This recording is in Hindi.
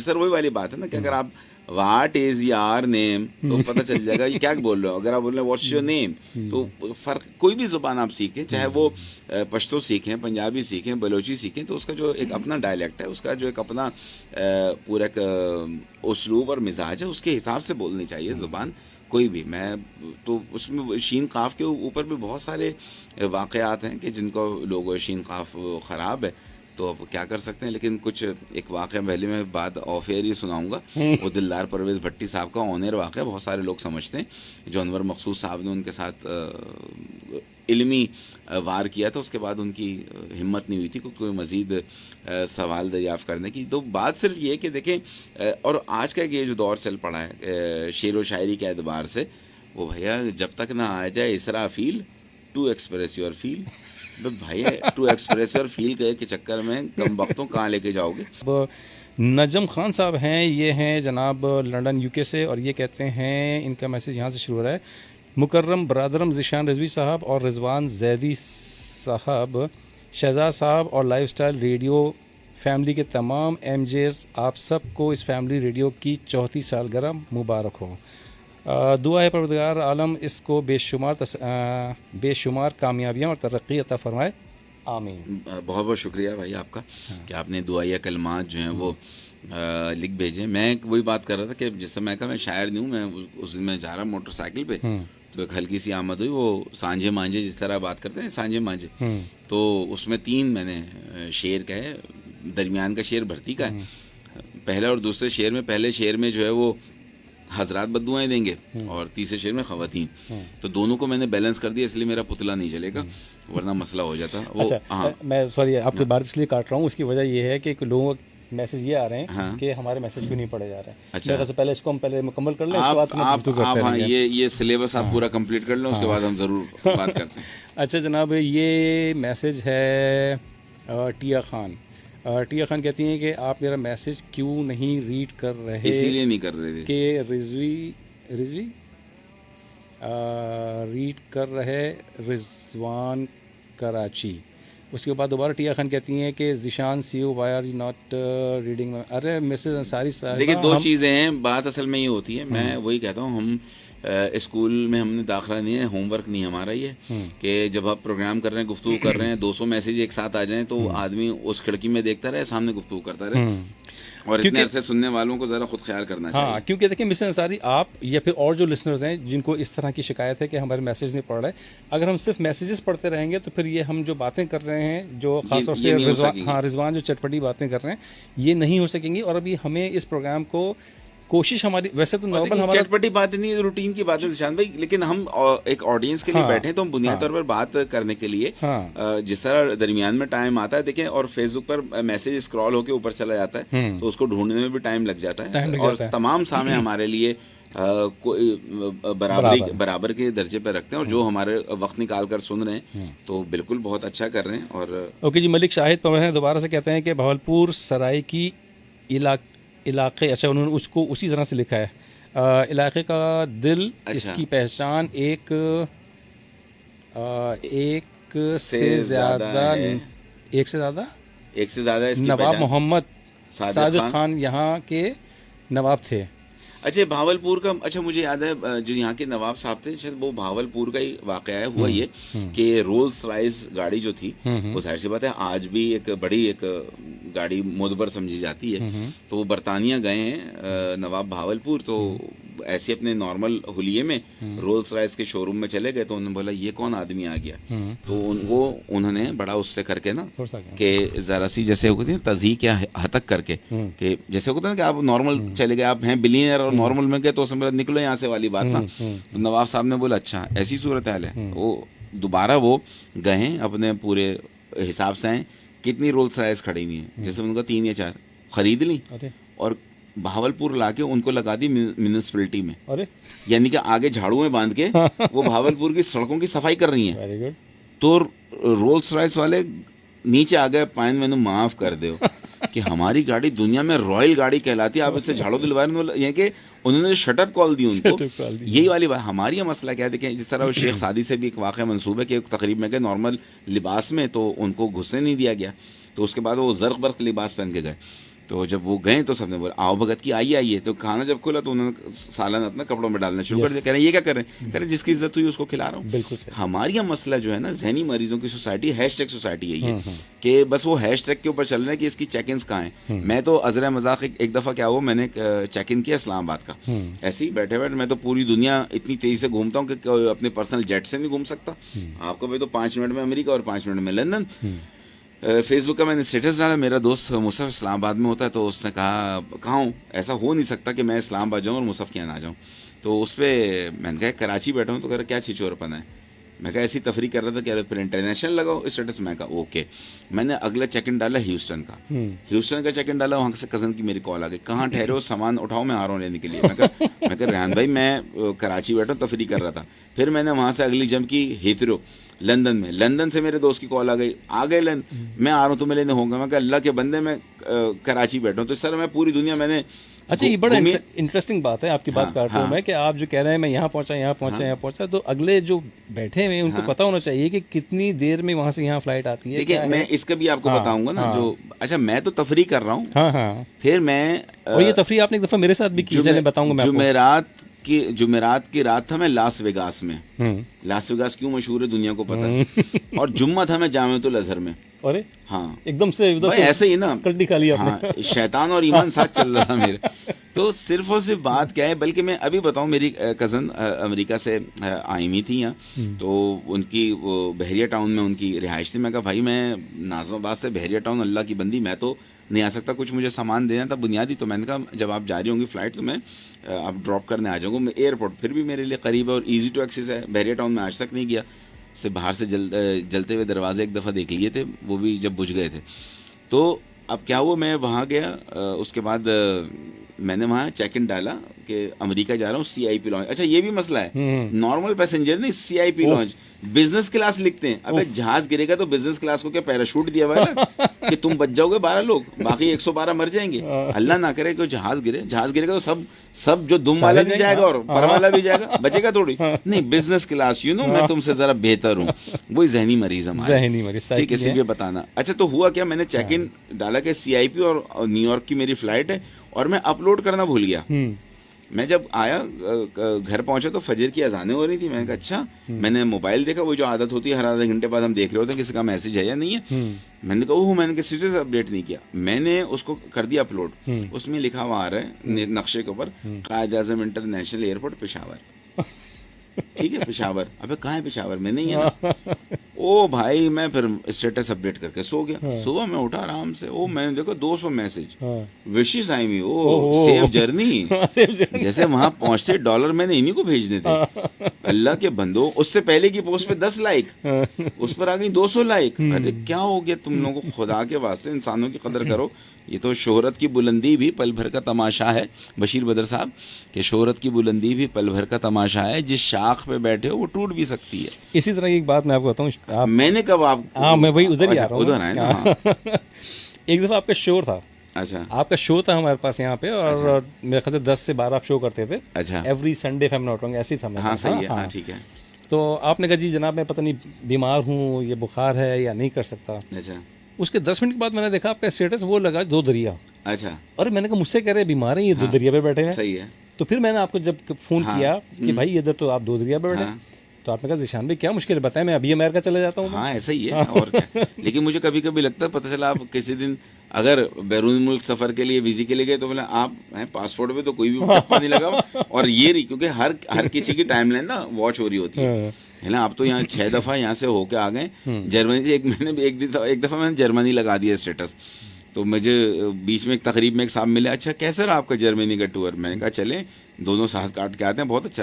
सर वही वाली बात है ना कि अगर आप व्हाट इज योर नेम तो पता चल जाएगा ये क्या बोल रहे हो। अगर आप बोल रहे हो व्हाट्स योर नेम तो फर्क, कोई भी जुबान आप सीखें, चाहे वो पश्तो सीखें, पंजाबी सीखें, बलोची सीखें, तो उसका जो एक अपना डायलेक्ट है, उसका जो एक अपना पूरा उसलूब और मिजाज है, उसके हिसाब से बोलनी चाहिए जुबान कोई भी। मैं तो उसमें शीन काफ के ऊपर भी बहुत सारे वाक़यात हैं कि जिनको लोगों शीन काफ ख़राब है तो अब क्या कर सकते हैं। लेकिन कुछ एक वाक़या पहले मैं बात ऑफ एयर ही सुनाऊंगा, वो दिलदार परवेज़ भट्टी साहब का ऑन एयर वाक़या बहुत सारे लोग समझते हैं। जो अनवर मकसूद साहब ने उनके साथ इल्मी वार किया था, उसके बाद उनकी हिम्मत नहीं हुई थी कोई मज़ीद सवाल दरियाफ़्त करने की। तो बात सिर्फ ये कि देखें, और आज का ये जो दौर चल पड़ा है शेर व शायरी के एतबार से, वो भैया जब तक ना आ जाए इसराफील टू एक्सप्रेस योर फील, भैया टू एक्सप्रेस योर फील के चक्कर में कम वक्तों कहाँ लेके जाओगे। अब नजम खान साहब हैं, ये हैं जनाब लंदन यूके से, और ये कहते हैं, इनका मैसेज यहाँ से शुरू हो रहा है, मुकर्रम बरादरम ज़िशान रिजवी साहब और रिजवान जैदी साहब, शहजाद साहब और लाइफस्टाइल रेडियो फैमिली के तमाम एमजेस, आप सबको इस फैमिली रेडियो की 34 सालगिरह मुबारक हो। दुआ है परवरदिगार आलम इसको बेशुमार कामयाबियाँ और तरक्की अता फरमाए, आमीन। बहुत बहुत शुक्रिया भाई आपका कि आपने दुआया कलमात जो हैं वो लिख भेजे। मैं वही बात कर रहा था कि जिस समय का मैं शायर नहीं हूँ, मैं उस दिन मैं जा रहा मोटरसाइकिल पे, तो एक हल्की सी आमद हुई, वो सांझे मांझे जिस तरह बात करते हैं सांझे मांझे, तो उसमें 3 मैंने शेर कहे। दरमियान का शेर भर्ती का है, पहले और दूसरे शेर में, पहले शेर में जो है वो हजरात बद्दुआएं देंगे और तीसरे शेर में खवातीन, तो दोनों को मैंने बैलेंस कर दिया, इसलिए मेरा पुतला नहीं चलेगा वरना मसला हो जाता वो। अच्छा, हाँ, मैं सॉरी आपकी बात इसलिए काट रहा हूँ, उसकी वजह ये है कि लोगों मैसेज ये आ रहे हैं कि हमारे मैसेज क्यों नहीं पढ़े जा रहे हैं। अच्छा, से पहले इसको हम पहले मुकम्मल कर लें, आप हाँ, ये सिलेबस आप पूरा कंप्लीट कर लें, उसके बाद हम ज़रूर बात करते हैं। अच्छा जनाब, ये मैसेज है टिया खान। टिया खान कहती हैं कि आप मेरा मैसेज क्यों नहीं रीड कर रहे, इसीलिए नहीं कर रहे थे कि रिजवी रीड कर रहे रिजवान कराची। उसके बाद दोबारा टिया खान कहती हैं कि Zeeshan see you why are you not reading. अरे मिसेज अंसारी साहब, देखिए 2 चीज़ें हैं, बात असल में ये होती है, मैं वही कहता हूँ, हम स्कूल में हमने दाखिला नहीं है, होमवर्क नहीं हमारा ये कि जब आप प्रोग्राम कर रहे हैं, गुफ्तगू कर रहे हैं, 200 मैसेज एक साथ आ जाएं तो आदमी उस खिड़की में देखता रहे, सामने गुफ्तगू करता रहे, और इतने अरसे सुनने वालों को ज़रा खुद ख्याल करना चाहिए। हाँ, क्योंकि देखिए मिसेस अंसारी, आप या फिर और जो लिसनर्स हैं जिनको इस तरह की शिकायत है कि हमारे मैसेज नहीं पढ़ रहे, अगर हम सिर्फ मैसेजेस पढ़ते रहेंगे तो फिर ये हम जो बातें कर रहे हैं, जो खासतौर से रिजवान जो चटपटी बातें कर रहे हैं, ये नहीं हो सकेंगी। और अभी हमें इस प्रोग्राम को कोशिश हमारी, वैसे तो नॉर्मल हमारा चटपटी बात नहीं, रूटीन की बात है निशान भाई, लेकिन हम एक ऑडियंस के लिए बैठे हैं, तो हम बुनियादी तौर पर बात करने के लिए जिस तरह दरमियान में टाइम आता है, देखें, और फेसबुक पर मैसेज स्क्रॉल होकर ऊपर चला जाता है, तो उसको ढूंढने में भी टाइम लग जाता है, और तमाम सामने हमारे लिए बराबर के दर्जे पर रखते हैं, और जो हमारे वक्त निकाल कर सुन रहे हैं तो बिल्कुल बहुत अच्छा कर रहे हैं। और ओके जी, मलिक शाहिद पवन दोबारा से कहते हैं कि भावलपुर सराय की इलाके, अच्छा उन्होंने उसको उसी तरह से लिखा है, इलाके का दिल, अच्छा, इसकी पहचान एक से ज़्यादा नवाब मोहम्मद सादिक खान यहाँ के नवाब थे। अच्छा, भावलपुर का, अच्छा मुझे याद है जो यहाँ के नवाब साहब थे, शायद वो भावलपुर का ही वाकया है। हुआ ये कि रोल्स रॉयस गाड़ी जो थी, वो जाहिर सी बात है आज भी एक बड़ी एक गाड़ी मोदबर समझी जाती है, तो वो बरतानिया गए हैं नवाब भावलपुर, तो ऐसे अपने नॉर्मल हुलिये में रोल्स रॉयस के शोरूम में चले गए, तो उन्होंने बोला ये कौन आदमी आ गया, तो उन्होंने बड़ा उससे करके ना कि जरा सी जैसे होती है तज़ीक या हतक करके, कि जैसे होता है कि आप नॉर्मल चले गए, आप हैं बिलियनर और नॉर्मल में गए, तो उसमें निकलो यहाँ से वाली बात ना। तो नवाब साहब ने बोला अच्छा ऐसी सूरत हाल है, वो दोबारा वो गए अपने पूरे हिसाब से हैं, कितनी रोल्स रॉयस खड़ी हुई हैं, जैसे उनका 3 या 4 खरीद ली और भावलपुर लाके उनको लगा दी म्यूनिसिपैलिटी में। अरे यानी कि आगे झाड़ू में बांध के वो भावलपुर की सड़कों की सफाई कर रही हैं। तो रोल्स रॉयस वाले नीचे आ गए, पाइन मैंने माफ कर दो कि हमारी गाड़ी दुनिया में रॉयल गाड़ी कहलाती है, आप इससे झाड़ू दिलवा रहे हैं। कि उन्होंने शटअप कॉल दी उनको, यही वाली बात। हमारी यह मसला क्या है, देखें जिस तरह शेख सादी से भी एक वाक़या मंसूब है कि एक तकरीब में गए नॉर्मल लिबास में, तो उनको घुसने नहीं दिया गया, तो उसके बाद वो ज़र्क बर्क लिबास पहन के गए, तो जब वो गए तो सबने बोला आओ भगत की आइए आइए। तो खाना जब खोला तो उन्होंने सालन अपना कपड़ों में डालना शुरू कर दिया। कह रहे हैं ये क्या कर रहे हैं? कह रहे हैं जिसकी इज्जत हुई उसको खिला रहा हूँ। बिल्कुल सही। हमारी यह मसला जो है ना जहनी मरीजों की सोसाइटी, हैशटैग सोसाइटी यही है कि बस वो हैशटैग के ऊपर चल रहे हैं कि इसकी चेक इन्स कहाँ हैं। मैं तो अजरा मजाक एक दफ़ा क्या हुआ, मैंने चेक इन किया इस्लामाबाद का, ऐसे ही बैठे बैठे, मैं तो पूरी दुनिया इतनी तेजी से घूमता हूँ कि अपने पर्सनल जेट से नहीं घूम सकता। आपको भाई तो 5 मिनट में अमेरिका और 5 मिनट में लंदन। फेसबुक का मैंने स्टेटस डाला, मेरा दोस्त मुसफ़ इस्लामाबाद में होता है, तो उसने कहा कहाँ हूँ, ऐसा हो नहीं सकता कि मैं इस्लामाबाद जाऊँ और मुसफ़ के यहाँ ना जाऊँ। तो उस पर मैंने कहा कराची बैठा हूँ। तो कह रहा क्या छिछोरपन है? मैं कहा ऐसी तफरी कर रहा था, कह रहे फिर इंटरनेशनल लगाओ स्टेटस। मैं कहा ओके। मैंने अगला चेक इन डाला ह्यूस्टन का, ह्यूस्टन का चेक इन डाला, वहाँ से कज़न की मेरी कॉल आ गई, कहाँ ठहरे हो, सामान उठाओ मैं आ रहा हूँ लेने के लिए। मैं कहा रेहान भाई मैं कराची बैठा हूँ, तफरी कर रहा था। फिर मैंने वहाँ से अगली जंप की हीथरो लंदन में, लंदन से मेरे दोस्त की कॉल आ गए लंदन, मैं आ रहा हूँ तुम्हें लेने होगा। मैं कहा अल्लाह के बंदे मैं कराची बैठा हूँ। तो सर मैं पूरी दुनिया मैंने अच्छा, ये बड़ा इंटरेस्टिंग बात है आपकी। बात काट रहा हूँ मैं कि आप जो कह रहे हैं मैं यहाँ पहुँचा यहाँ पहुँचा, तो अगले जो बैठे हुए उनको पता होना चाहिए कि कितनी देर में वहाँ से यहाँ फ्लाइट आती है। देखिए मैं इसका भी आपको बताऊंगा ना जो, अच्छा मैं तो तफरी कर रहा हूँ, फिर मैं और ये तफरी आपने एक दफ़ा मेरे साथ भी की, मैं बताऊंगा। मैं जुमेरात की रात था मैं लास वेगास में। लास वेगास क्यों मशहूर है दुनिया को पता है। और जुम्मा था मैं जामिअतुल अज़हर में। अरे हाँ एकदम से ऐसे ही ना कड्डी खा लिया आपने। हाँ, शैतान और ईमान साथ चल रहा था मेरे। तो सिर्फ और सिर्फ बात क्या है, बल्कि मैं अभी बताऊं, मेरी कज़न अमेरिका से आई हुई थी यहाँ, तो उनकी वो बहरिया टाउन में उनकी रिहाइश थी। मैं कहा भाई मैं नाज़िमाबाद से बहरिया टाउन अल्लाह की बंदी मैं तो नहीं आ सकता, कुछ मुझे सामान देना था बुनियादी। तो मैंने कहा जब आप जा रही होंगी फ़्लाइट तो मैं आप ड्रॉप करने आ जाऊँगा। एयरपोर्ट फिर भी मेरे लिए करीब है और ईजी टू एक्सेस है। बहरिया टाउन में आज तक नहीं गया, से बाहर से जलते हुए दरवाजे एक दफ़ा देख लिए थे, वो भी जब बुझ गए थे। तो अब क्या हुआ, मैं वहाँ गया, उसके बाद मैंने वहाँ चेक इन डाला कि अमेरिका जा रहा हूँ, CIP लॉन्च। अच्छा ये भी मसला है, नॉर्मल पैसेंजर नहीं, CIP लॉन्च, बिजनेस क्लास लिखते हैं। अब जहाज गिरेगा तो बिजनेस क्लास को क्या पैराशूट दिया हुआ है ना कि तुम बच जाओगे 12 लोग, बाकी 112 मर जाएंगे। अल्लाह ना करे कि जहाज गिरेगा तो सब जो दुम वाला भी जाएगा और पर वाला भी जाएगा, बचेगा थोड़ी नहीं। बिजनेस क्लास मैं तुमसे जरा बेहतर हूँ। वही जहनी मरीज हमारे, ठीक है, इसीलिए बताना। अच्छा तो हुआ क्या, मैंने चेक इन डाला कि CIP और न्यूयॉर्क की मेरी फ्लाइट है, और मैं अपलोड करना भूल गया। मैं जब आया घर पहुंचा तो फजर की अजानें हो रही थी। मैंने कहा अच्छा, मैंने मोबाइल देखा, वो जो आदत होती है हर आधे घंटे बाद हम देख रहे होते हैं किसी का मैसेज है या नहीं है। मैंने कहा मैंने स्टेटस अपडेट नहीं किया, मैंने उसको कर दिया अपलोड। उसमें लिखा हुआ आ रहा है नक्शे के ऊपर, कायद आज़म इंटरनेशनल एयरपोर्ट पेशावर। ठीक है पेशावर, अबे कहाँ है पेशावर में, नहीं है ना। ओ भाई मैं फिर स्टेटस अपडेट करके सो गया। सुबह मैं उठा आराम से, मैंने देखा 200 मैसेज, विशेष आई मी, सेव जर्नी। जैसे वहां पहुंचते डॉलर मैंने इन्हीं को भेजने थे। अल्लाह के बंदो, उससे पहले की पोस्ट पे 10 लाइक, उस पर आ गई 200 लाइक। अरे क्या हो गया तुम लोगों को, खुदा के वास्ते इंसानों की कदर करो। ये तो शोहरत की बुलंदी भी पल भर का तमाशा है, बशीर बदर साहब, कि शोहरत की बुलंदी भी पल भर का तमाशा है, जिस शाख पे बैठे हो वो टूट भी सकती है। इसी तरह की एक बात मैं आपको बताऊं, मैंने कब आप, हाँ मैं वही उधर ही आ रहा हूँ, उधर आए ना। एक दफ़ा आपका शो था। अच्छा, आपका शो था हमारे पास यहाँ पे, और मेरे ख्याल से 10 से 12 आप शो करते थे। अच्छा, every Sunday if I am not wrong, ऐसी था। हाँ सही है, ठीक है। तो आपने कहा जी जनाब मैं पता नहीं बीमार हूँ, ये बुखार है या नहीं कर सकता। अच्छा, उसके 10 मिनट के बाद मैंने देखा आपका स्टेटस वो लगा 2 दरिया। अच्छा, और मैंने कहा मुझसे कह रहे बीमार हैं ये, 2 दरिया पे बैठे हैं। सही है। तो फिर मैंने आपको जब फोन किया कि भाई इधर तो आप 2 दरिया पे बैठे, तो आपने कहा जिशान भाई क्या मुश्किल है, बताएं मैं अभी अमेरिका चले जाता हूँ। हाँ ऐसा ही है और क्या। लेकिन मुझे कभी कभी लगता है, पता चला आप किसी दिन अगर बैरून मुल्क सफर के लिए वीजे के लिए गए तो बोला आप हैं पासपोर्ट पे तो कोई भी टप्पा नहीं लगा। और ये रही, क्योंकि हर किसी की टाइमलाइन ना वॉच हो रही होती है ना। आप तो यहाँ 6 दफा यहाँ से होके आ गए जर्मनी से। एक दफा मैंने जर्मनी लगा दिया स्टेटस, तो मुझे बीच में एक तकरीब में एक साहब मिले, अच्छा कैसा रहा आपका जर्मनी का टूर। मैंने कहा चले दोनों साथ काट के आते हैं, बहुत अच्छा रहा।